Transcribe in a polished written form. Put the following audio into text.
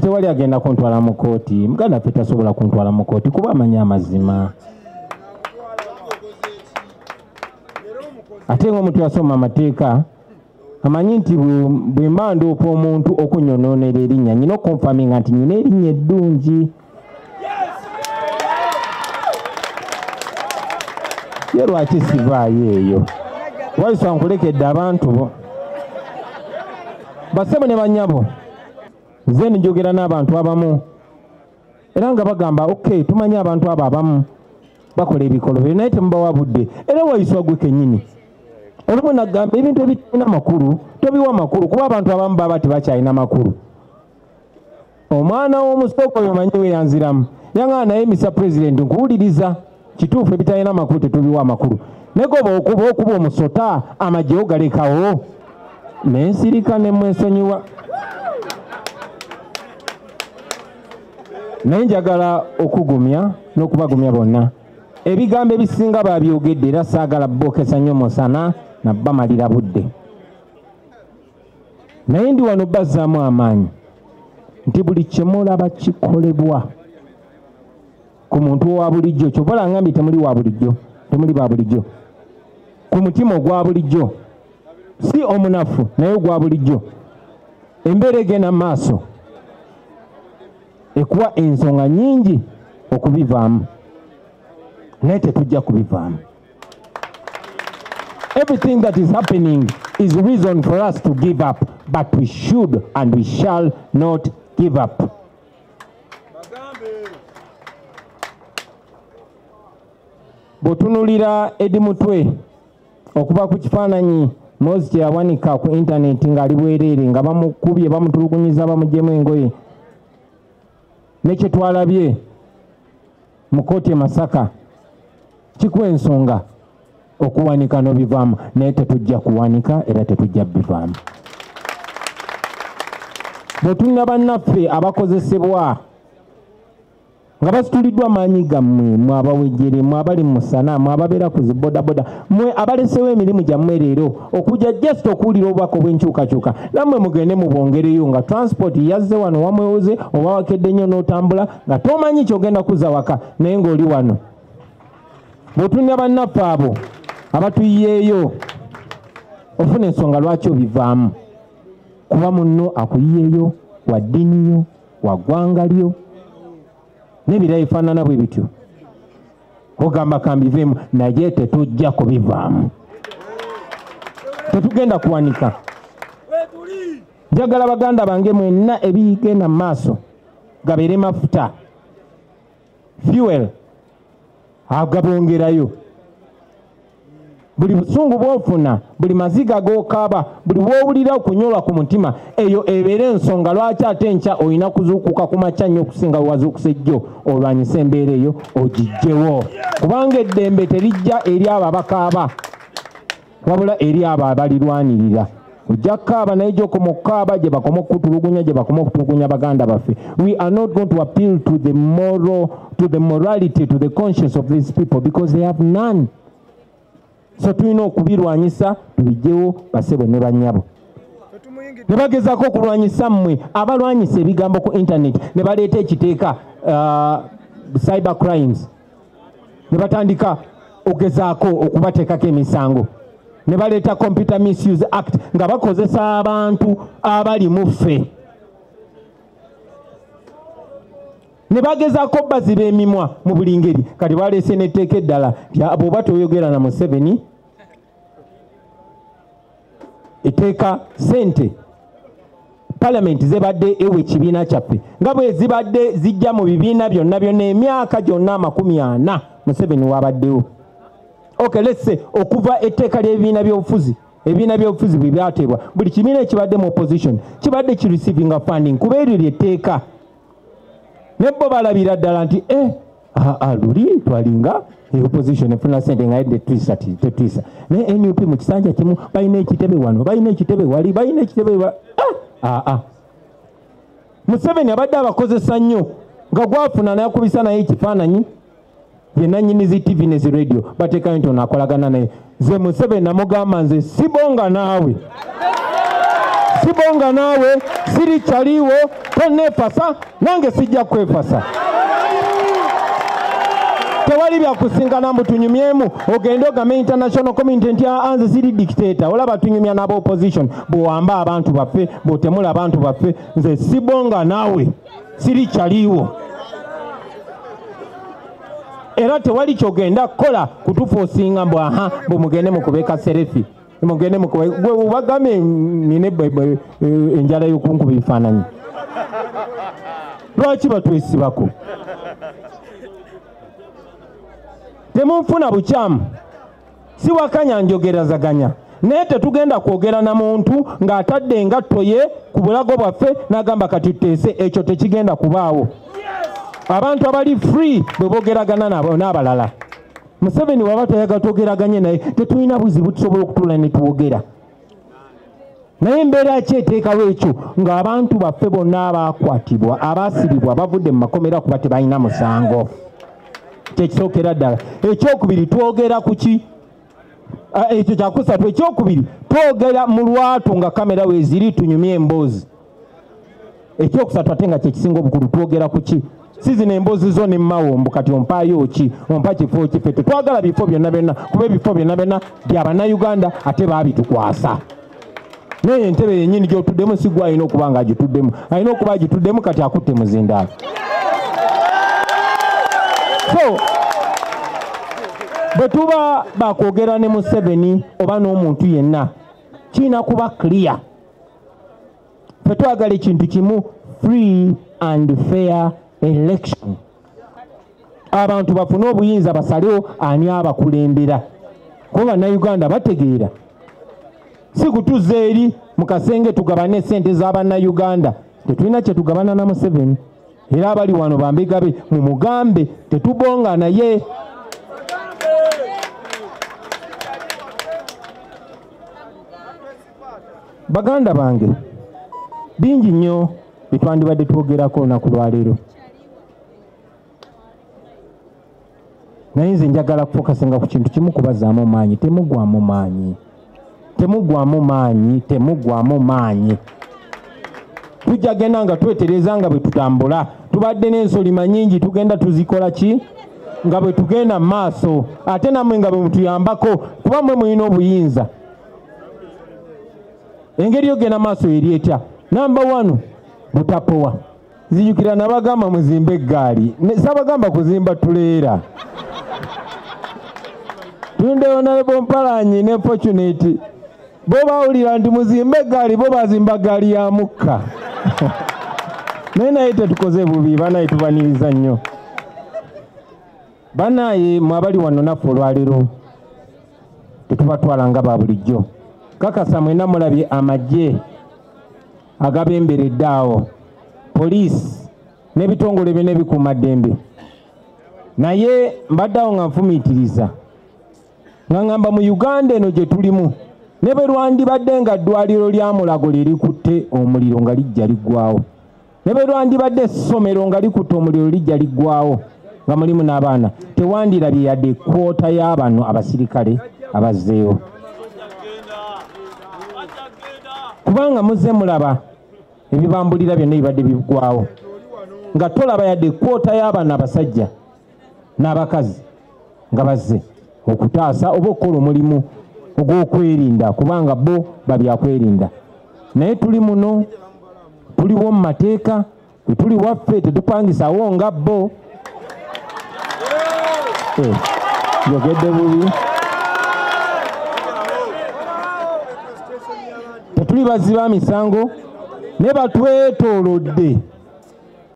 tewali agenda kuntwala mu kooti. Muganda ffe tasobola kuntwala mu kooti kuba amanyi amazima. Ate ng'omuntu yasoma amateeka amanyi nti bwe mba ndoopa omuntu okunyonoonera erinnya nyina okonfaminga nti nyina erinnya eddungi. Ye lwaki sivaayo eyo? Wayiso nkulekedde abantu bo basebo ne bannyabo. Nze njogera n'abantu abamu era nga bagamba okay tumanyi abantu abo abamu bakola ebikolo naye temubawa budde. Era Wayiso gwe kennyini olumu nagamba ebintu ebitalina makulu tobiwa makulu kuba abantu abamu baba tebakyalina makulu. Omwana w'omusooka oyo manyi weyanziramu yanga naye Mr. President nkuwuliriza kituufu ebitalina makulu tetubiwa amakulu naye okuba omusota amagye ogalekawo nensirika ne mwesonyiwa. Naye njagala okugumya n'okubagumya bonna ebigambo ebisinga babyogedde era saagala bookesa nnyo musana nabbamalira budde. Naye ndi wano bazzaamu amaanyi nti buli kyemulaba kikolebwa ku muntu owa bulijjo kyova langambye temuli wa bulijjo temuli ba bulijjo ku mutima ogwa bulijjo si omunafu naye ogwa bulijjo embeera egenda mu maaso ekuwa ensonga nyingi okubivaamu naye tetujja kubivaamu. Everything that is happening is reason for us to give up, but we should and we shall not give up. Botunulira Edi Mutwe okuba ku kifaananyi Moses kyeyawanika ku internet ng'ali bwereere nga bamukubye bamutulugunyiza bamugyemu engoye nekye twalabye mu kooti e Masaka kikuwa ensonga okuwanika n'obivaamu naye tetujja kuwanika era tetujja bivaamu. Bwetulina bannaffe abakozesebwa nga basituliddwa maanyi gammwe mwe abawejjere mwe abali mu musana mwe ababeera ku zibodaboda mwe abalesewo emirimu gyammwe leero okujja just okuwulira obubaka obw'enkyukakyuka nammwe mugende mubwongereyo nga transport yazze wano wamwewoze oba wakedde nnyo n'otambula nga tomanyi kyogenda kuzza waka naye ng'oli wano. Bw'otulina bannaffe abo abatuyiyeeyo ofuna ensonga lwaki obivaamu kuba munno akuyiyeeyo wa ddiini yo wa ggwanga lyo n'ebira bifaanana bwe bityo ogamba kambiveemu naye tetujja kubivaamu tetugenda kuwanika. Njagala baganda bange mwenna ebigenda mu maaso gabeere mafuta fuel agabongerayo buli busungu bwofuna buli maziga g'okaaba buli bw'owulira okunyolwa ku mutima eyo ebeera ensonga lwaki ate enkya olina kuzuukuka ku makya nnyo okusinga we wazuukusa ejjo olwanyisa embeera eyo ogiggyewo kubanga eddembe terijja eri abo abakaaba wabula eri abo abalirwanirira. Ojja kukaaba naye gy'okoma okukaaba gye bakoma okutulugunya gye bakoma okutulugunya baganda baffe. We are not going to appeal to the morality, to the conscience of these people because they have none. So tulina okubirwanyisa tubijjewo basebo ne bannyabo. Ne bagezaako okulwanyisa mmwe abalwanyisa ebigambo ku internet ne baleeta ekiteeka cyber crimes ne batandika ogezaako okubateekako emisango ne baleeta Computer Misuse Act nga bakozesa abantu abali mu ffe ne bagezaako baziba emimwa mu buli ngeri kati baleese n'etteeka eddala bw'oba toyogera na Museveni etteeka ssente Parliament zibadde ewe ekibiina kyaffe nga bwe zibadde zijja mu bibiina byonna byonna emyaka gyonna 40 Museveni wabaddewo. Okay, let's say okuva etteeka ly'ebibiina by'obufuzi ebibiina by'obufuzi bwe byateebwa buli kibiina ekibadde mu opposition kibadde ki receiving funding kuba eryo ly'etteeka ne bo balabira ddala nti luli twalinga opposition efuna ssente nga yedde tetwisa naye NUP mu kisanja kimu balina ekitebe wano balina ekitebe wali balina ekitebe Museveni abadde abakozesa nnyo nga gwafuna nayakubisa naye ekifaananyi ye nannyinizi TV ne zi radio bateekayo nti ono akolagana naye. Nze Museveni namugamba nze sibonga naawe sibonga naawe siri kyaliwo tonneefasa nange sijja kwefasa tewali byakusingana mbu tunyumyemu ogende ogame international community nti anze siri dictator olaba tunyumya n'aba opposition bwewamba abantu baffe bw'otemula abantu baffe nze sibonga naawe siri kyaliwo era tewali kyogenda kukola kutufoosinga mbu aha bwemugende mukubeka serefi mugende gwe ubagame nine enjala y'okunkuba ebifaananyi lwaki batwesibako temunfuna bukyamu si wakanya njogerazaganya naye tetugenda kwogera na muntu ng'atadde engatto ye ku bulago bwaffe n'agamba kati tuteese ekyo tekigenda kubaawo abantu abali free bwe boogeragana n'abalala Museveni waba toyagala twogeraganye naye tetulina buzibu tusobola okutuula ne twogera naye embeera ki eteekawo ekyo ng'abantu baffe bonna abaakwatibwa abaasibibwa bavudde mu makomera kuba tebalina musango kyekisookera ddala ekyokubiri twogera ku ki ekyo kyakusatu ekyokubiri twogera mu lwatu nga kamera weeziri tunyumye emboozi ekyokusatu ate nga kyekisinga obukulu twogera ku ki si zino emboozi zo ne mmawombo kati ompaayo ki ompa kifo ki ffe tetwagala bifo byonna byonna kuba ebifo byonna byonna by'abannayuganda ate baabitukwasa naye entebe yennyini gy'otuddemu si gwe alina okuba nga agituddemu alina okuba agituddemu kati akutte muzindaalo so bwe tuba bakwogera ne Museveni oba n'omuntu yenna kiina kuba clear ffe twagala ekintu kimu free and fair election abantu bafune obuyinza basalewo ani abakulembera kuba bannayuganda bategeera si kutuza eri mu kasenge tugabane sente z'abannayuganda tetulina kye tugabana na Museveni era abali wano bambegabe mu mugambe tetubonga naye baganda bange bingi nnyo bitwandibadde twogerako olunaku lwaleero naye nze njagala kufokasinga ku kintu kimu kubazaamu maanyi temugwamu maanyi temugwamu maanyi temugwamu maanyi tujja genda nga twetereza nga bwe tutambula tubadde n'ensolima nyingi tugenda tuzikola ki nga bwe tugenda mu maaso ate nammwe nga bwe mutuyambako kuba mmwe mulina obuyinza engeri yogenda maaso eri etya namba 1 butapowa zijjukira nabagamba muzimbe eggaali sabagamba kuzimba tuleera tunde Honorable Mpalanyi ne Fortunate bo bawulira nti muzimbe eggaali bo bazimba gaali ya mukka naye tetukoze bubi banaye tubaniriza nnyo banaye mwabali wano naffe olwaleero tetubatwala nga ba bulijjo kakasa mwena mulabye amagye agabemberedde awo poliisi n'ebitongole bye n'ebikuumaddembe naye mbadde awo nga nfumiitiriza nga ngamba mu Uganda eno gye tulimu ne bwe lwandibadde nga ddwaliro lya Mulago lirikutte omuliro nga lijja liggwawo ne bwe lwandibadde essomero nga likutte omuliro lijja liggwawo nga mulimu n'abaana tewandirabye yadde kwota y'abano abasirikale abazzeewo kubanga muzze mulaba ebibambulira byonna ebibadde biggwawo nga tolaba yadde kwota y'abano abasajja n'abakazi nga bazze okutaasa oba okukola omulimu ogw'okwerinda kubanga bo babyakwerinda naye tuli muno tuliwo mu mateeka bwe tuli waffe tetupangisawo nga bo yogedde bubi tetuli bazzi ba misango ne batwetoolodde